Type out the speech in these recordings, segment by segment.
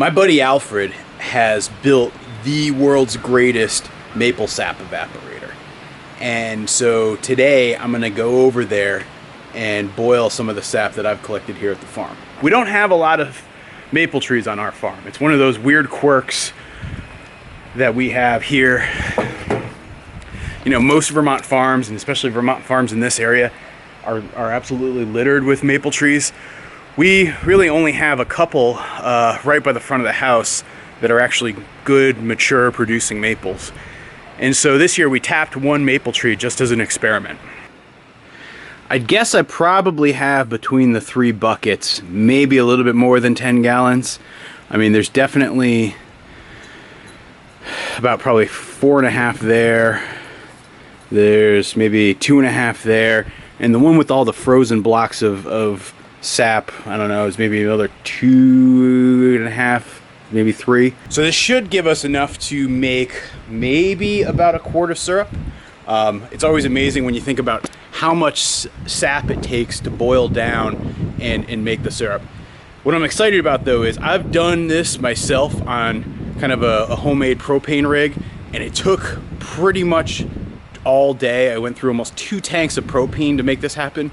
My buddy Alfred has built the world's greatest maple sap evaporator. And so today I'm going to go over there and boil some of the sap that I've collected here at the farm. We don't have a lot of maple trees on our farm. It's one of those weird quirks that we have here. You know, most Vermont farms, and especially Vermont farms in this area, are absolutely littered with maple trees. We really only have a couple right by the front of the house that are actually good, mature, producing maples. And so this year we tapped one maple tree just as an experiment. I guess I probably have between the 3 buckets, maybe a little bit more than 10 gallons. I mean, there's definitely about probably 4.5 there. There's maybe 2.5 there. And the one with all the frozen blocks of sap, I don't know, is maybe another 2.5, maybe 3. So this should give us enough to make maybe about a quart of syrup. It's always amazing when you think about how much sap it takes to boil down and make the syrup. What I'm excited about though is I've done this myself on kind of a homemade propane rig, and it took pretty much all day. I went through almost 2 tanks of propane to make this happen.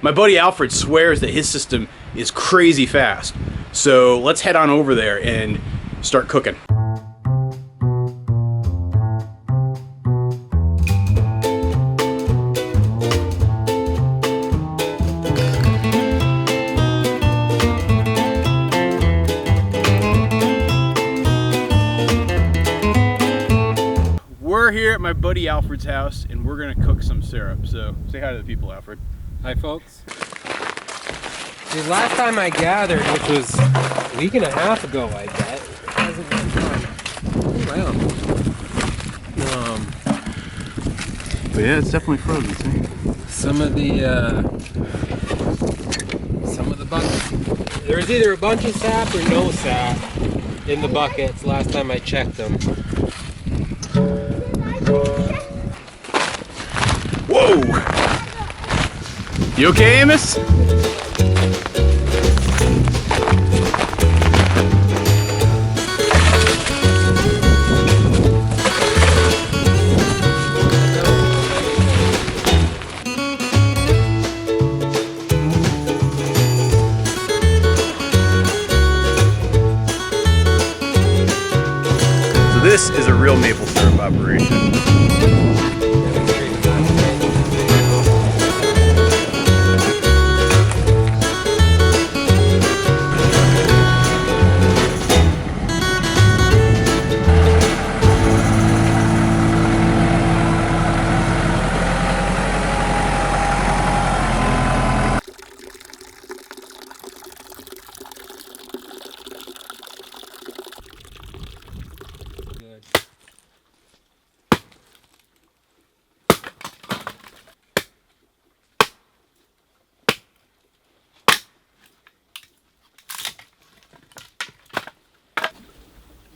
My buddy Alfred swears that his system is crazy fast. So let's head on over there and start cooking. We're here at my buddy Alfred's house and we're gonna cook some syrup. So say hi to the people, Alfred. Hi folks. The last time I gathered, which was a week and a half ago, I bet, it hasn't been fun. Wow. But yeah, it's definitely frozen, see? Some of the buckets. There was either a bunch of sap or no sap in the buckets last time I checked them. Whoa! You okay, Amos? So this is a real maple syrup operation.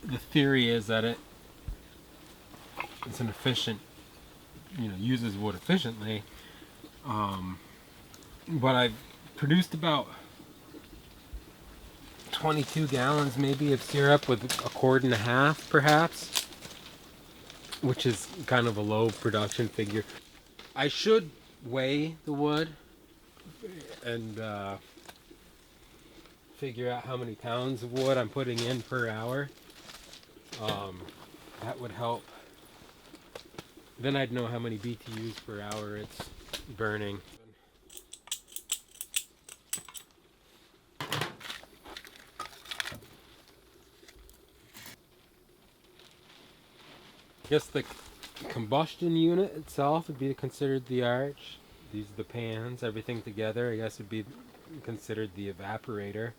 The theory is that it's an efficient, uses wood efficiently. But I've produced about 22 gallons maybe of syrup with 1.5 quarts perhaps, which is kind of a low production figure. I should weigh the wood and figure out how many pounds of wood I'm putting in per hour. That would help. Then I'd know how many BTUs per hour it's burning. I guess the combustion unit itself would be considered the arch. These are the pans, everything together I guess would be considered the evaporator.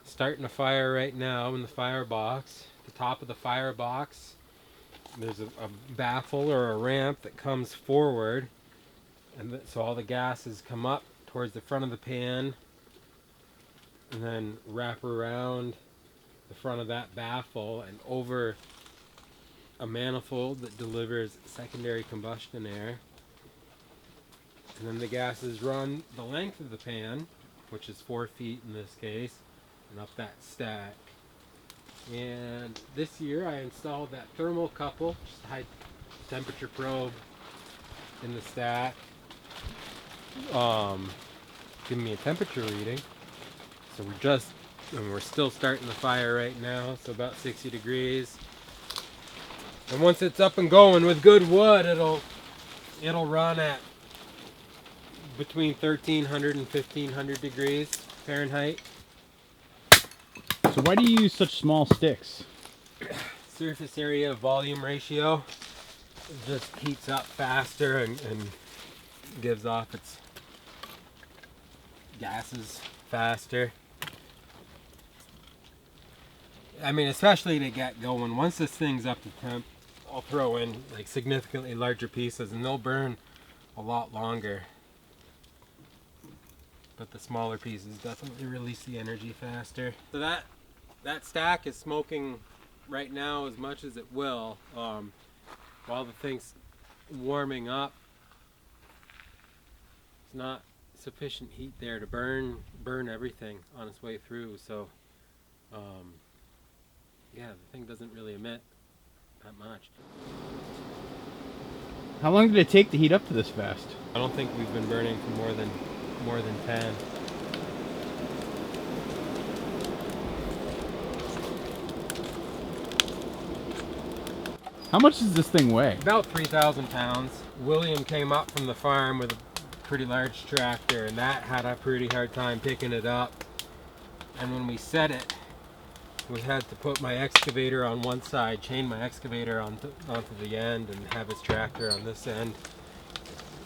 Starting a fire right now in the firebox. The top of the firebox, there's a baffle or a ramp that comes forward, and so all the gases come up towards the front of the pan and then wrap around the front of that baffle and over a manifold that delivers secondary combustion air. And then the gases run the length of the pan which is 4 feet in this case, and up that stack. And this year I installed that thermocouple, just a high temperature probe in the stack, giving me a temperature reading. So we're still starting the fire right now, so about 60 degrees. And once it's up and going with good wood, it'll run at between 1300 and 1500 degrees Fahrenheit. So why do you use such small sticks? Surface area volume ratio. It just heats up faster and gives off its gases faster. I mean, especially to get going. Once this thing's up to temp, I'll throw in like significantly larger pieces and they'll burn a lot longer. But the smaller pieces definitely release the energy faster. So that stack is smoking right now as much as it will. While the thing's warming up, it's not sufficient heat there to burn everything on its way through. So yeah, the thing doesn't really emit that much. How long did it take to heat up to this fast? I don't think we've been burning for more than 10. How much does this thing weigh? About 3,000 pounds. William came up from the farm with a pretty large tractor, and that had a pretty hard time picking it up. And when we set it, we had to put my excavator on one side, chain my excavator onto the end, and have his tractor on this end.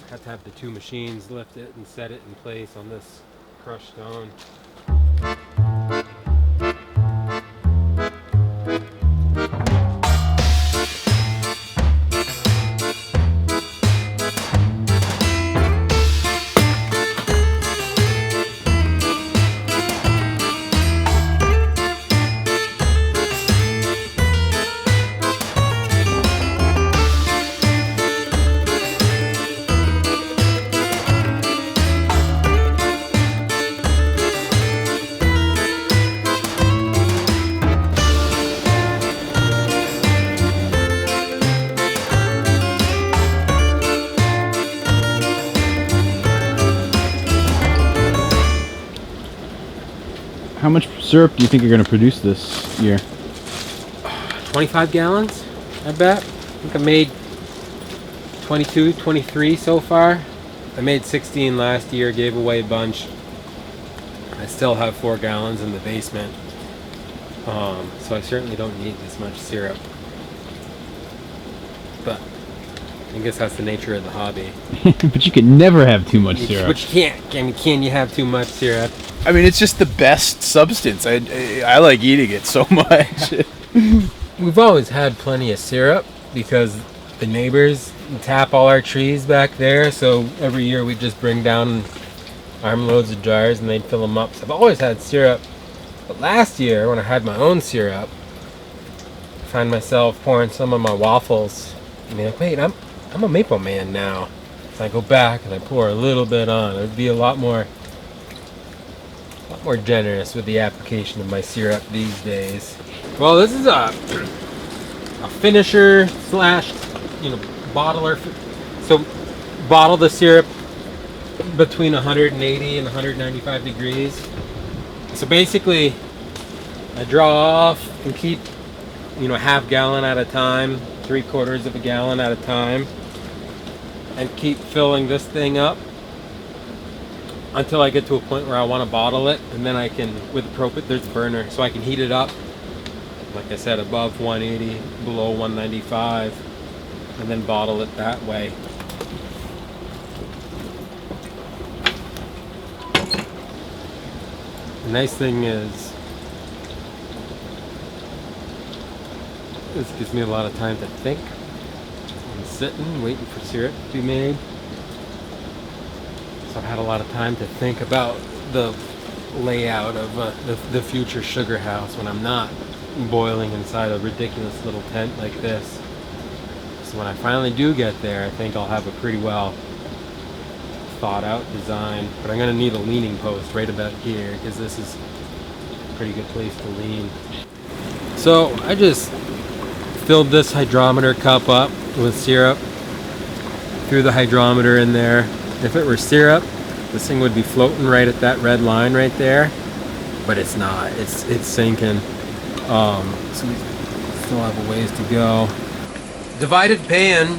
Had to have the two machines lift it and set it in place on this crushed stone. How much syrup do you think you're going to produce this year? 25 gallons, I bet. I think I made 22, 23 so far. I made 16 last year, gave away a bunch. I still have 4 gallons in the basement. So I certainly don't need this much syrup. But I guess that's the nature of the hobby. But you can never have too much syrup. But you can't. I mean, can you have too much syrup? I mean, it's just the best substance. I like eating it so much. We've always had plenty of syrup because the neighbors tap all our trees back there. So every year we just bring down armloads of jars and they'd fill them up. So I've always had syrup. But last year, when I had my own syrup, I found myself pouring some of my waffles. I mean, like, wait, I'm a maple man now. So I go back and I pour a little bit on. It'd be a lot more generous with the application of my syrup these days. Well, this is a finisher slash, bottler. So bottle the syrup between 180 and 195 degrees. So basically, I draw off and keep, half gallon at a time, 3/4 of a gallon at a time, and keep filling this thing up until I get to a point where I want to bottle it, and then I can, with the propane, there's a burner, so I can heat it up, like I said, above 180, below 195, and then bottle it that way. The nice thing is, this gives me a lot of time to think. I'm sitting, waiting for syrup to be made. So I've had a lot of time to think about the layout of the future sugar house when I'm not boiling inside a ridiculous little tent like this. So when I finally do get there, I think I'll have a pretty well thought out design. But I'm gonna need a leaning post right about here because this is a pretty good place to lean. So I just filled this hydrometer cup up with syrup, threw the hydrometer in there. If it were syrup, this thing would be floating right at that red line right there, but it's not. It's sinking. So we still have a ways to go. Divided pan,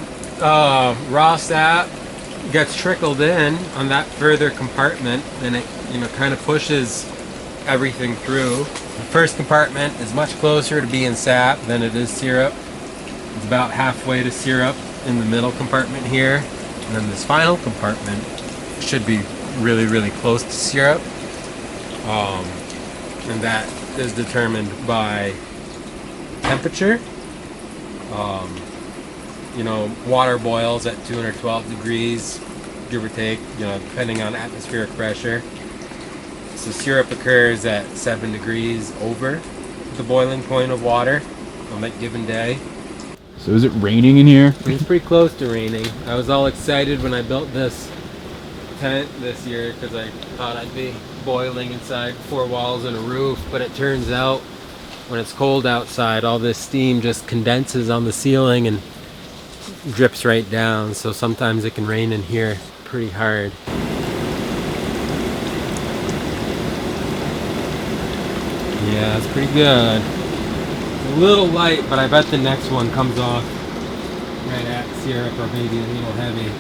raw sap gets trickled in on that further compartment, and it kind of pushes everything through. The first compartment is much closer to being sap than it is syrup. It's about halfway to syrup in the middle compartment here, and then this final compartment should be really, really close to syrup, and that is determined by temperature. Water boils at 212 degrees, give or take, depending on atmospheric pressure. So syrup occurs at 7 degrees over the boiling point of water on that given day. So is it raining in here? It's pretty close to raining. I was all excited when I built this tent this year because I thought I'd be boiling inside 4 walls and a roof, but it turns out when it's cold outside, all this steam just condenses on the ceiling and drips right down, so sometimes it can rain in here pretty hard. Yeah, it's pretty good. It's a little light, but I bet the next one comes off right at syrup or maybe a little heavy.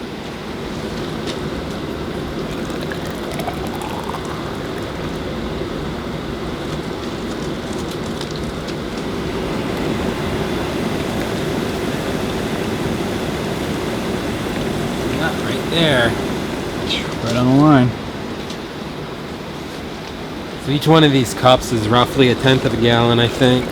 There. Right on the line. So each one of these cups is roughly 1/10 of a gallon, I think.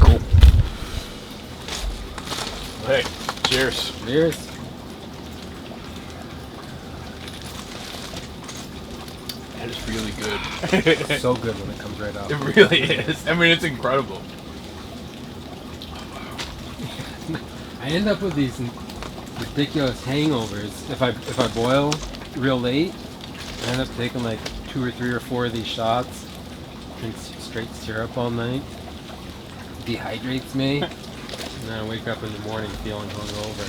Cool. Hey, cheers. Cheers. That is really good. It's so good when it comes right off. It really is. I mean, it's incredible. I end up with these ridiculous hangovers. If I boil real late, I end up taking like 2 or 3 or 4 of these shots. Drink straight syrup all night. Dehydrates me. And then I wake up in the morning feeling hungover.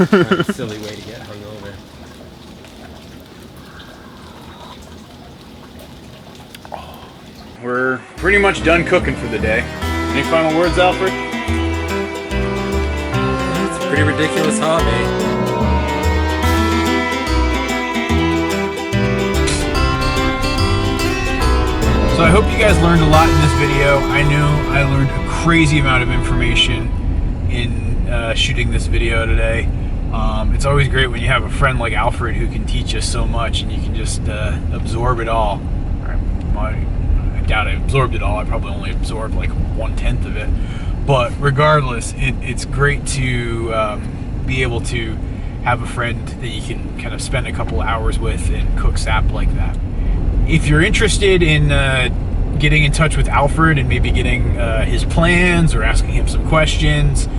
Kind of a silly way to get hungover. We're pretty much done cooking for the day. Any final words, Alfred? It's a pretty ridiculous hobby. So I hope you guys learned a lot in this video. I know I learned a crazy amount of information in shooting this video today. It's always great when you have a friend like Alfred who can teach us so much and you can just absorb it all. I doubt I absorbed it all. I probably only absorbed like 1/10 of it. But regardless, it's great to be able to have a friend that you can kind of spend a couple hours with and cook sap like that. If you're interested in getting in touch with Alfred and maybe getting his plans or asking him some questions,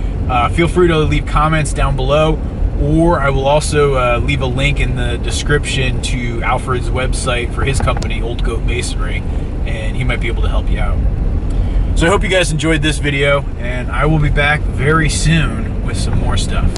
feel free to leave comments down below, or I will also leave a link in the description to Alfred's website for his company, Old Goat Masonry, and he might be able to help you out. So I hope you guys enjoyed this video, and I will be back very soon with some more stuff.